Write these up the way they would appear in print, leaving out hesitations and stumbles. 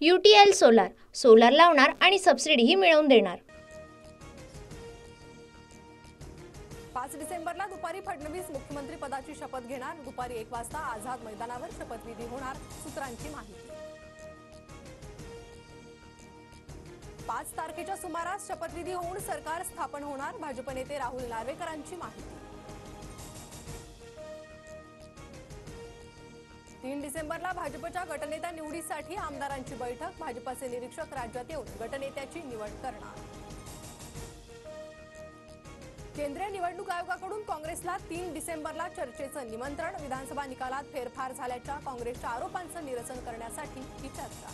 UTL solar solar लावणार आणि सबसिडीही मिळवून देणार। 5 डिसेंबरला दुपारी फडणवीस मुख्यमंत्री पदाची शपथ घेणार। दुपारी 1 वाजता आझाद मैदानावर शपथविधी होणार, सूत्रांची माहिती। 5 तारखेच्या सुमारास शपथविधी होऊन सरकार स्थापन होणार, भाजप नेते राहुल नार्वेकरांची माहिती। 3 डिसेंबरला भाजपच्या गटनेता निवडीसाठी आमदारांची बैठक, भाजपचे निरीक्षक राज्यात येऊन गटनेत्याची निवड करणार। केंद्रीय निवडणूक आयोगाकडून काँग्रेसला 3 डिसेंबरला चर्चेचं निमंत्रण, विधानसभा निकालात फेरफार झाल्याच्या काँग्रेसच्या आरोपांचं निरसन करण्यासाठी ही चर्चा।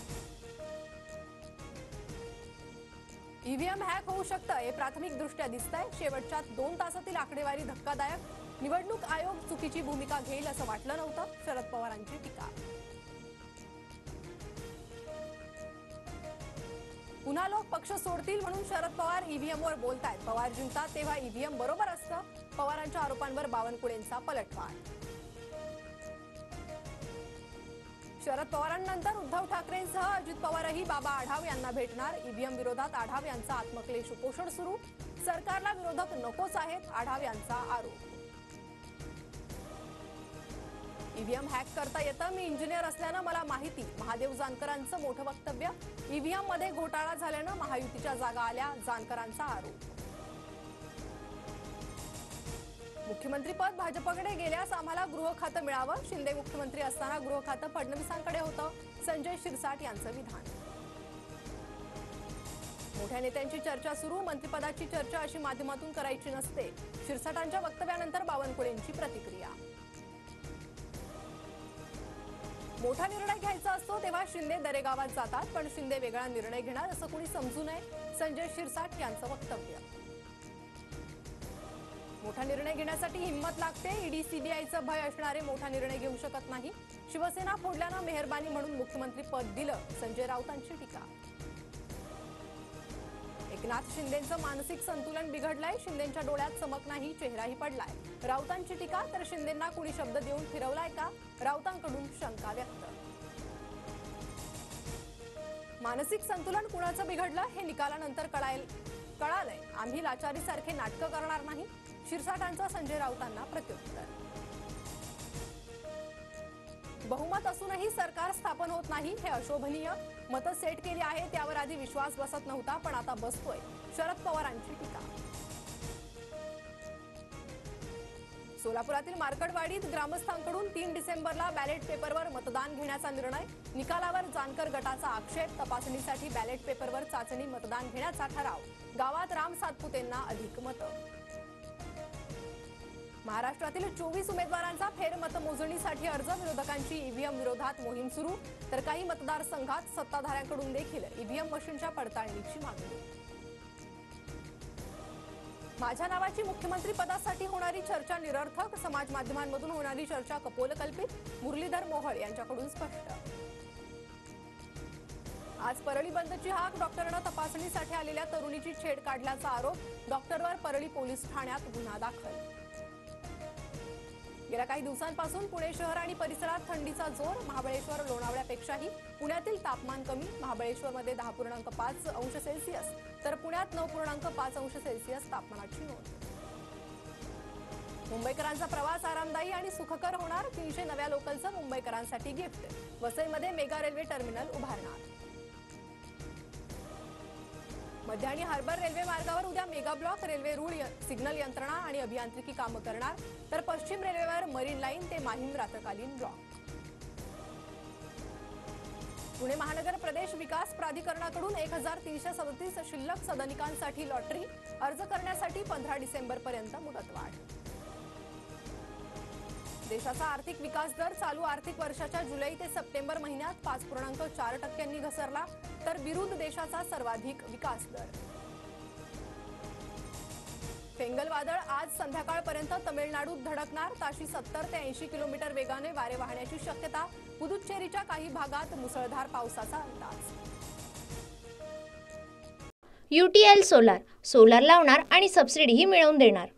ईव्हीएम हॅक होऊ शकतं हे प्राथमिकदृष्ट्या दिसतंय, शेवटच्या 2 तासातील आकडेवारी धक्कादायक, निवडणूक आयोग चुकीची भूमिका घेईल असं वाटलं नव्हतं, शरद पवारांची टीका। पुन्हा लोक पक्ष सोडतील म्हणून शरद पवार ईव्हीएमवर बोलतायत, पवार जिंकतात तेव्हा ईव्हीएम बरोबर असतं, पवारांच्या आरोपांवर बावनकुळेंचा पलटवार। शरद पवारांनंतर उद्धव ठाकरेंसह अजित पवारही बाबा आढाव यांना भेटणार, ईव्हीएम विरोधात आढाव यांचा आत्मक्लेश उपोषण सुरू, सरकारला विरोधक नकोच आहेत, आढाव यांचा आरोप। ईव्हीएम हॅक करता येतं, मी इंजिनियर असल्यानं मला माहिती, महादेव जानकरांचं मोठं वक्तव्य, ईव्हीएम मध्ये घोटाळा झाल्यानं महायुतीच्या जागा आल्या, जानकरांचा आरोप। मुख्यमंत्रीपद भाजपकडे गेल्यास आम्हाला गृह खातं मिळावं, शिंदे मुख्यमंत्री असताना गृह खातं फडणवीसांकडे होतं, संजय शिरसाट यांचं विधान। मोठ्या नेत्यांची चर्चा सुरू, मंत्रिपदाची चर्चा अशी माध्यमातून करायची नसते, शिरसाटांच्या वक्तव्यानंतर बावनकुळेंची प्रतिक्रिया। मोठा निर्णय घ्यायचा असतो तेव्हा शिंदे दरेगावात जातात, पण शिंदे वेगळा निर्णय घेणार असं कोणी समजू नये, संजय शिरसाट यांचं वक्तव्य। मोठा निर्णय घेण्यासाठी हिंमत लागते, ईडी सीबीआयचं भय असणारे मोठा निर्णय घेऊ शकत नाही, शिवसेना फोडल्यानं मेहरबानी म्हणून मुख्यमंत्री पद दिलं, संजय राऊतांची टीका। एकनाथ शिंदेंचं मानसिक संतुलन बिघडलंय, शिंदेंच्या डोळ्यात चमक नाही, चेहराही पडलाय, राऊतांची टीका। तर शिंदेंना कुणी शब्द देऊन फिरवलाय का, राऊतांकडून शंका व्यक्त। मानसिक संतुलन कुणाचं बिघडलं हे निकालानंतर कळालंय, आम्ही लाचारीसारखे नाटकं करणार नाही, शिरसाटांचा संजय राऊतांना प्रत्युत्तर। बहुमत असूनही सरकार स्थापन होत नाही हे अशोभनीय, मतं सेट केली आहे त्यावर आधी विश्वास बसत नव्हता पण आता बसतोय, शरद पवारांची टीका। सोलापुरातील मार्कडवाडीत ग्रामस्थांकडून 3 डिसेंबरला बॅलेट पेपरवर मतदान घेण्याचा निर्णय, निकालावर जानकर गटाचा आक्षेप, तपासणीसाठी बॅलेट पेपरवर चाचणी मतदान घेण्याचा ठराव, गावात राम सातपुतेंना अधिक मतं। महाराष्ट्रातील 24 उमेदवारांचा फेरमतमोजणीसाठी अर्ज, विरोधकांची ईव्हीएम विरोधात मोहीम सुरू, तर काही मतदारसंघात सत्ताधाऱ्यांकडून देखील ईव्हीएम मशीनच्या पडताळणीची मागणी। माझ्या नावाची मुख्यमंत्री पदासाठी होणारी चर्चा निरर्थक, समाज माध्यमांमधून होणारी चर्चा कपोलकल्पित, मुरलीधर मोहोळ यांच्याकडून स्पष्ट। आज परळी बंदची हाक, डॉक्टरांना तपासणीसाठी आलेल्या तरुणीची छेड काढल्याचा आरोप, डॉक्टरवर परळी पोलीस ठाण्यात गुन्हा दाखल। गेल्या काही दिवसांपासून पुणे शहर आणि परिसरात थंडीचा जोर, महाबळेश्वर लोणावळ्यापेक्षाही पुण्यातील तापमान कमी, महाबळेश्वरमध्ये 10.5 अंश सेल्सिअस तर पुण्यात 9.5 अंश सेल्सिअस तापमानाची नोंद। मुंबईकरांचा प्रवास आरामदायी आणि सुखकर होणार, 300 नव्या लोकलचं मुंबईकरांसाठी गिफ्ट, वसईमध्ये मेगा रेल्वे टर्मिनल उभारणार। मध्य आणि हार्बर रेल्वे मार्गावर उद्या मेगा ब्लॉक, रेल्वे रूळ सिग्नल यंत्रणा आणि अभियांत्रिकी कामं करणार, तर पश्चिम रेल्वेवर मरीन लाईन ते माहीम रात्रकालीन ब्लॉक। पुणे महानगर प्रदेश विकास प्राधिकरणाकडून 1337 शिल्लक सदनिकांसाठी लॉटरी, अर्ज करण्यासाठी 15 डिसेंबरपर्यंत मुदतवाढ। देशाचा आर्थिक विकास दर चालू आर्थिक वर्षाच्या जुलै ते सप्टेंबर महिन्यात 5.4% घसरला, तर विरुद्ध देशाचा सर्वाधिक विकास दर। फेंगल वादळ आज संध्याकाळपर्यंत तमिळनाडूत धडकणार, ताशी 70 ते 80 किलोमीटर वेगाने वारे वाहण्याची शक्यता, पुदुच्चेरीच्या काही भागात मुसळधार पावसाचा अंदाज। UTL सोलार सोलार लावणार आणि सबसिडीही मिळवून देणार।